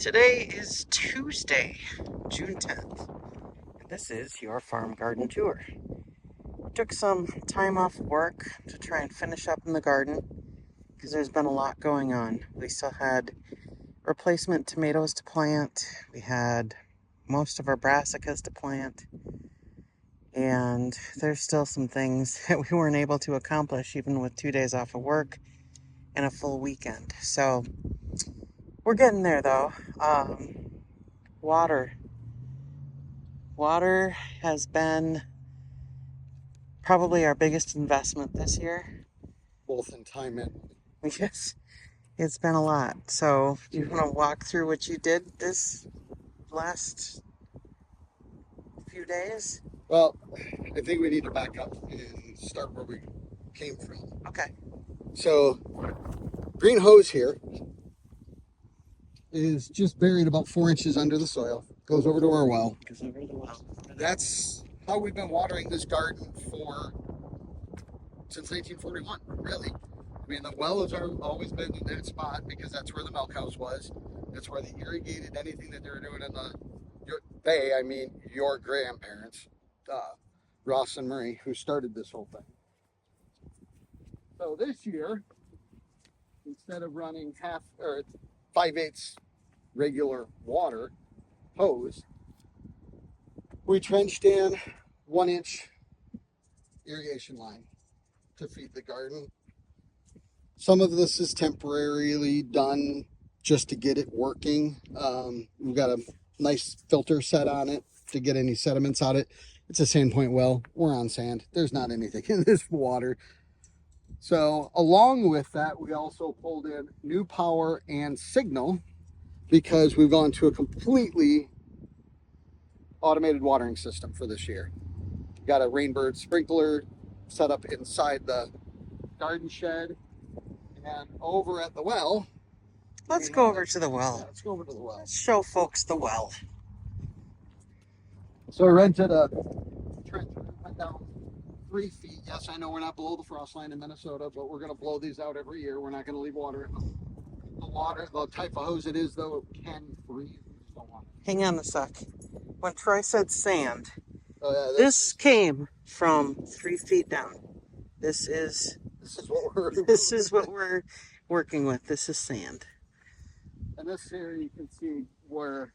Today is Tuesday, June 10th, and this is your farm garden tour. Took some time off work to try and finish up in the garden because there's been a lot going on. We still had replacement tomatoes to plant, we had most of our brassicas to plant, and there's still some things that we weren't able to accomplish even with 2 days off of work and a full weekend. So we're getting there though. Water has been probably our biggest investment this year. Both in time and Yes, it's been a lot. So, do you want to walk through what you did this last few days? well, I think we need to back up and start where we came from. Okay. So, green hose here is just buried about 4 inches under the soil. Goes over to our well. Goes over the well. That's how we've been watering this garden since 1941. Really, I mean, the well has always been in that spot because that's where the milk house was. That's where they irrigated anything that they were doing in your grandparents, Ross and Marie, who started this whole thing. So this year, instead of running 5/8 regular water hose, we trenched in 1-inch irrigation line to feed the garden. Some of this is temporarily done just to get it working. We've got a nice filter set on it to get any sediments out of it. It's a Sandpoint well. We're on sand. There's not anything in this water. So along with that, we also pulled in new power and signal because we've gone to a completely automated watering system for this year. Got a Rainbird sprinkler set up inside the garden shed, and over at the well. Let's go over to the well. Yeah, let's go over to the well. Let's show folks the well. So I rented a trencher, went down 3 feet. Yes, I know we're not below the frost line in Minnesota, but we're going to blow these out every year. We're not going to leave water in them. The type of hose it is, though, it can freeze. We just don't want it. Hang on a sec. When Troy said sand, Oh, yeah, this came from 3 feet down. This is what we're working with. This is sand. And this here you can see where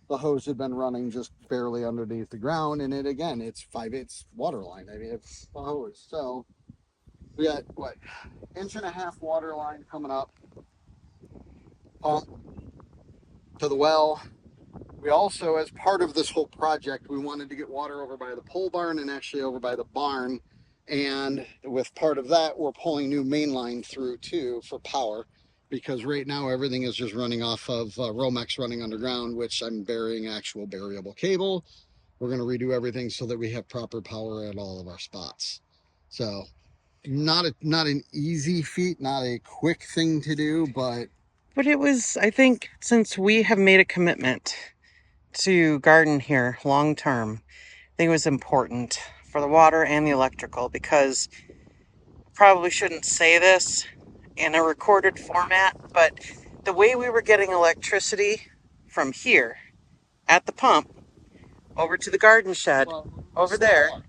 the hose had been running just barely underneath the ground, and it's 5/8 water line. I mean, it's a hose. So we got 1.5-inch water line coming up, pump to the well. We also, as part of this whole project, we wanted to get water over by the pole barn and actually over by the barn. And with part of that, we're pulling new main line through too for power, because right now everything is just running off of Romex running underground, which I'm burying actual buriable cable. We're going to redo everything so that we have proper power at all of our spots. So not an easy feat, not a quick thing to do, but it was, I think, since we have made a commitment to garden here long term, I think it was important for the water and the electrical, because I probably shouldn't say this in a recorded format, but the way we were getting electricity from here at the pump over to the garden shed over there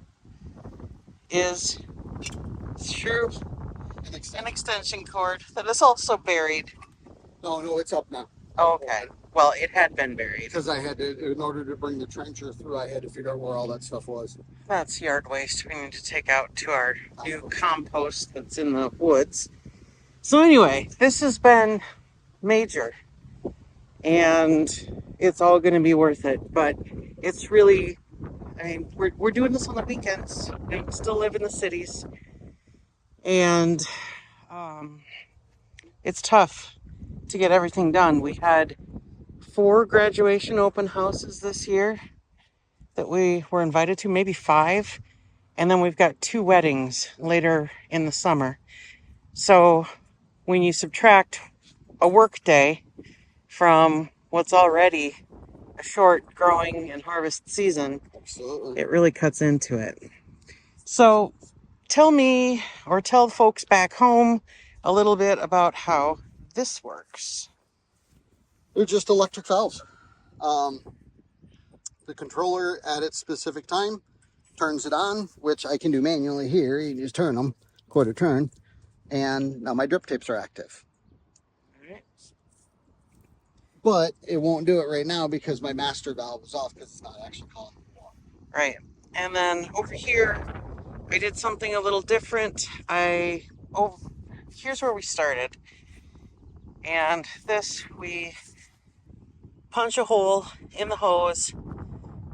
is through an extension cord that is also buried. No, it's up now. Okay. Well, it had been buried. Because I had to, in order to bring the trencher through, I had to figure out where all that stuff was. That's yard waste we need to take out to our new compost that's in the woods. So anyway, this has been major, and it's all going to be worth it. But it's really, I mean, we're doing this on the weekends. We still live in the cities, and it's tough to get everything done. We had 4 graduation open houses this year that we were invited to, maybe 5. And then we've got 2 weddings later in the summer. So when you subtract a work day from what's already a short growing and harvest season, Absolutely. it really cuts into it. So tell me, or tell folks back home, a little bit about how this works. They're just electric valves. The controller at its specific time turns it on, which I can do manually here. You just turn them, quarter turn, and now my drip tapes are active. But it won't do it right now because my master valve is off because it's not actually calling anymore. Right. And then over here, I did something a little different. Here's where we started. And this, we punch a hole in the hose,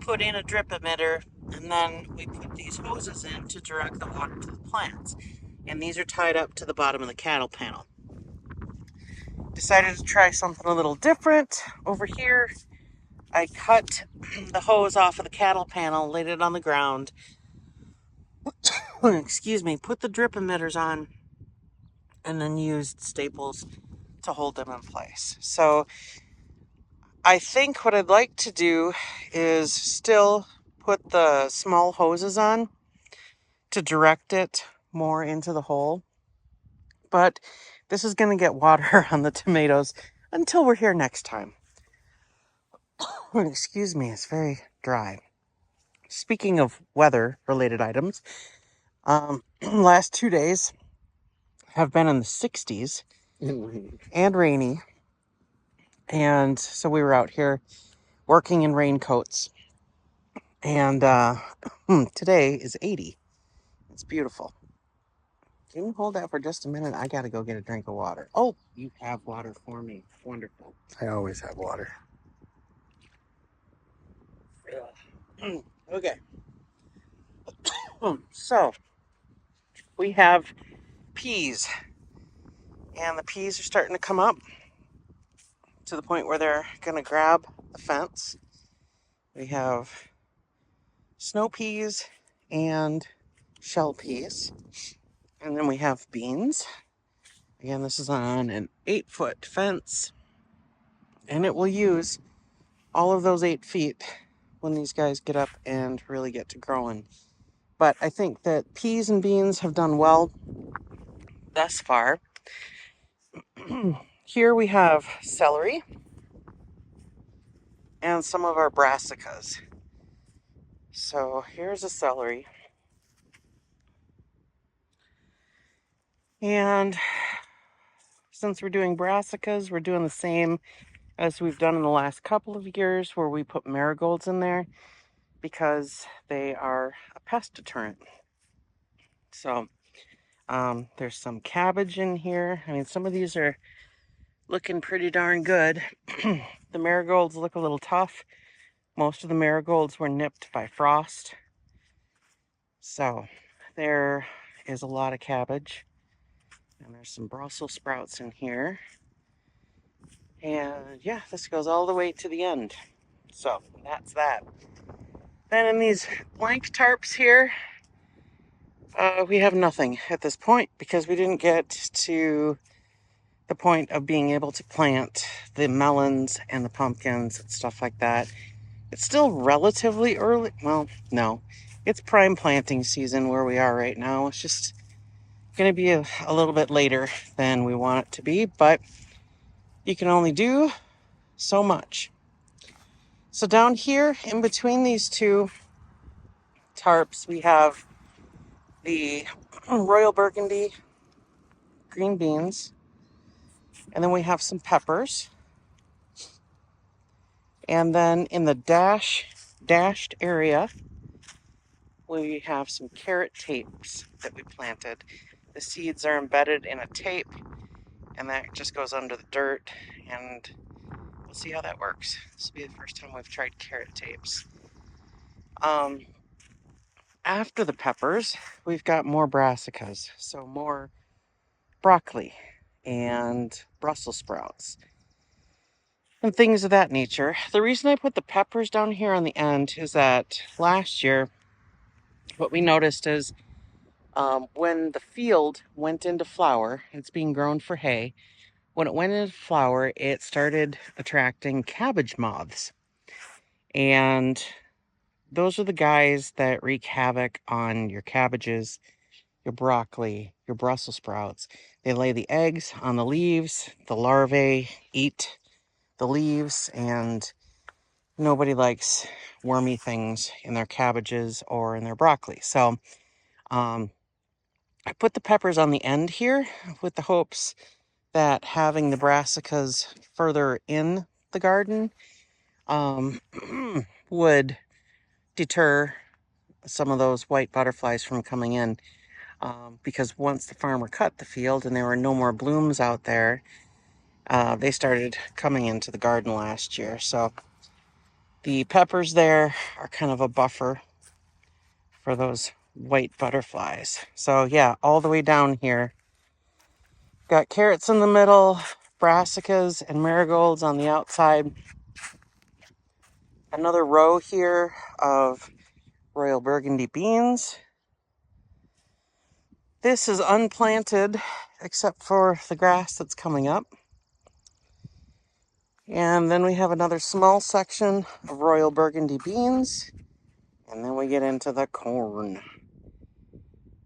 put in a drip emitter, and then we put these hoses in to direct the water to the plants. And these are tied up to the bottom of the cattle panel. Decided to try something a little different. Over here, I cut the hose off of the cattle panel, laid it on the ground, excuse me, put the drip emitters on, and then used staples to hold them in place. So I think what I'd like to do is still put the small hoses on to direct it more into the hole. But this is going to get water on the tomatoes until we're here next time. Excuse me, it's very dry. Speaking of weather-related items, last 2 days have been in the 60s and rainy. And so we were out here working in raincoats. And today is 80. It's beautiful. Can you hold that for just a minute? I gotta go get a drink of water. Oh, you have water for me. Wonderful. I always have water. Okay. So, we have peas. And the peas are starting to come up to the point where they're gonna grab the fence. We have snow peas and shell peas. And then we have beans. Again, this is on an 8-foot fence. And it will use all of those 8 feet when these guys get up and really get to growing. But I think that peas and beans have done well thus far. Here we have celery and some of our brassicas. So here's a celery. And since we're doing brassicas, we're doing the same as we've done in the last couple of years, where we put marigolds in there because they are a pest deterrent. So there's some cabbage in here. I mean, some of these are looking pretty darn good. The marigolds look a little tough. Most of the marigolds were nipped by frost. So there is a lot of cabbage. And there's some Brussels sprouts in here. And yeah, this goes all the way to the end. So that's that. Then in these blank tarps here, we have nothing at this point because we didn't get to the point of being able to plant the melons and the pumpkins and stuff like that. It's still relatively early. Well, no, it's prime planting season where we are right now. It's just going to be a little bit later than we want it to be, but you can only do so much. So down here in between these two tarps, we have the Royal Burgundy green beans, and then we have some peppers. And then in the dashed area, we have some carrot tapes that we planted. The seeds are embedded in a tape, and that just goes under the dirt, and we'll see how that works. This will be the first time we've tried carrot tapes. After the peppers, we've got more brassicas, so more broccoli and Brussels sprouts and things of that nature. The reason I put the peppers down here on the end is that last year, what we noticed is when the field went into flower, it's being grown for hay. When it went into flower, it started attracting cabbage moths. And those are the guys that wreak havoc on your cabbages, your broccoli, your Brussels sprouts. They lay the eggs on the leaves. The larvae eat the leaves, and nobody likes wormy things in their cabbages or in their broccoli. So I put the peppers on the end here with the hopes that having the brassicas further in the garden would deter some of those white butterflies from coming in. Because once the farmer cut the field and there were no more blooms out there, they started coming into the garden last year. So the peppers there are kind of a buffer for those white butterflies. So yeah, all the way down here, got carrots in the middle, brassicas and marigolds on the outside. Another row here of Royal Burgundy beans. This is unplanted except for the grass that's coming up. And then we have another small section of Royal Burgundy beans. And then we get into the corn.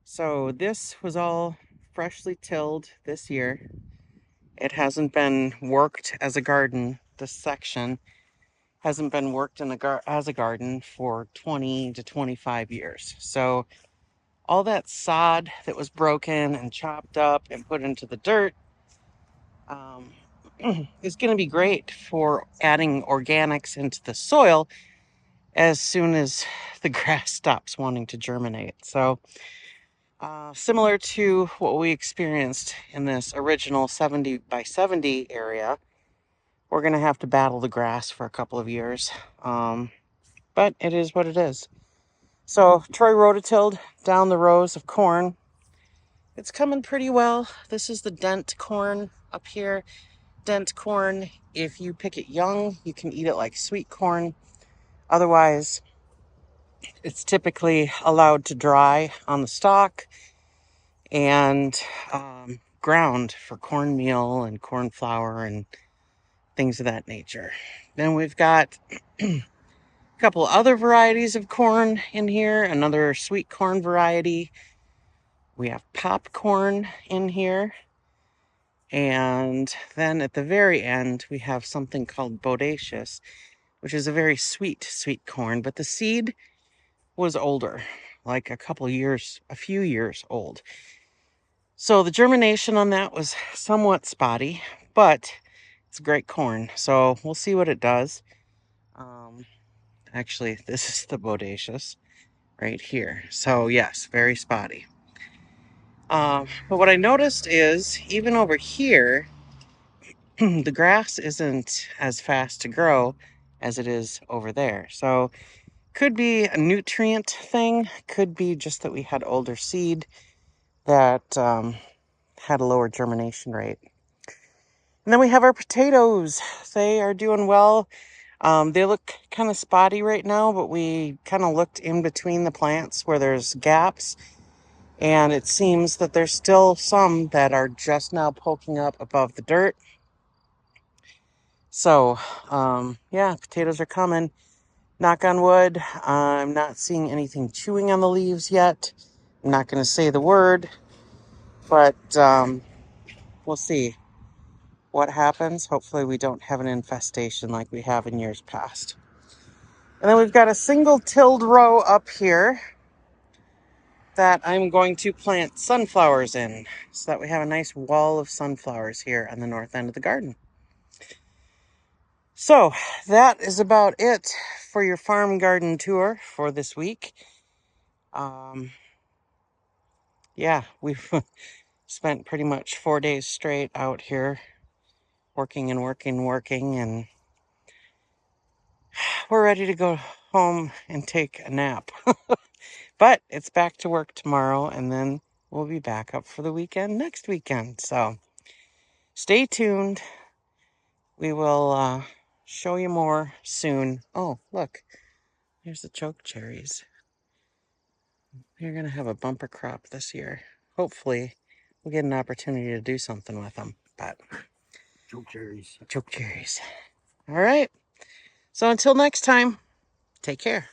So this was all freshly tilled this year. It hasn't been worked as a garden. This section hasn't been worked as a garden for 20 to 25 years. So all that sod that was broken and chopped up and put into the dirt is going to be great for adding organics into the soil as soon as the grass stops wanting to germinate. So similar to what we experienced in this original 70 by 70 area, we're going to have to battle the grass for a couple of years. But it is what it is. So Troy rototilled down the rows of corn. It's coming pretty well. This is the dent corn up here. Dent corn, if you pick it young, you can eat it like sweet corn. Otherwise, it's typically allowed to dry on the stalk and ground for cornmeal and corn flour and things of that nature. Then we've got a couple other varieties of corn in here, another sweet corn variety. We have popcorn in here. And then at the very end, we have something called bodacious, which is a very sweet corn, but the seed was older, like a few years old. So the germination on that was somewhat spotty, but it's great corn. So we'll see what it does. Actually, this is the bodacious right here. So yes, very spotty. But what I noticed is even over here, the grass isn't as fast to grow as it is over there. So could be a nutrient thing, could be just that we had older seed that had a lower germination rate. And then we have our potatoes. They are doing well. They look kind of spotty right now, but we kind of looked in between the plants where there's gaps, and it seems that there's still some that are just now poking up above the dirt. So, yeah, potatoes are coming. Knock on wood. I'm not seeing anything chewing on the leaves yet. I'm not going to say the word, but we'll see what happens. Hopefully we don't have an infestation like we have in years past. And then we've got a single tilled row up here that I'm going to plant sunflowers in so that we have a nice wall of sunflowers here on the north end of the garden. So that is about it for your farm garden tour for this week. Yeah, we've spent pretty much 4 days straight out here working, and we're ready to go home and take a nap. But it's back to work tomorrow, and then we'll be back up for the weekend next weekend. So stay tuned. We will show you more soon. Oh, look, here's the choke cherries. We're going to have a bumper crop this year. Hopefully, we'll get an opportunity to do something with them. But Choke cherries. Choke cherries. All right. So until next time, take care.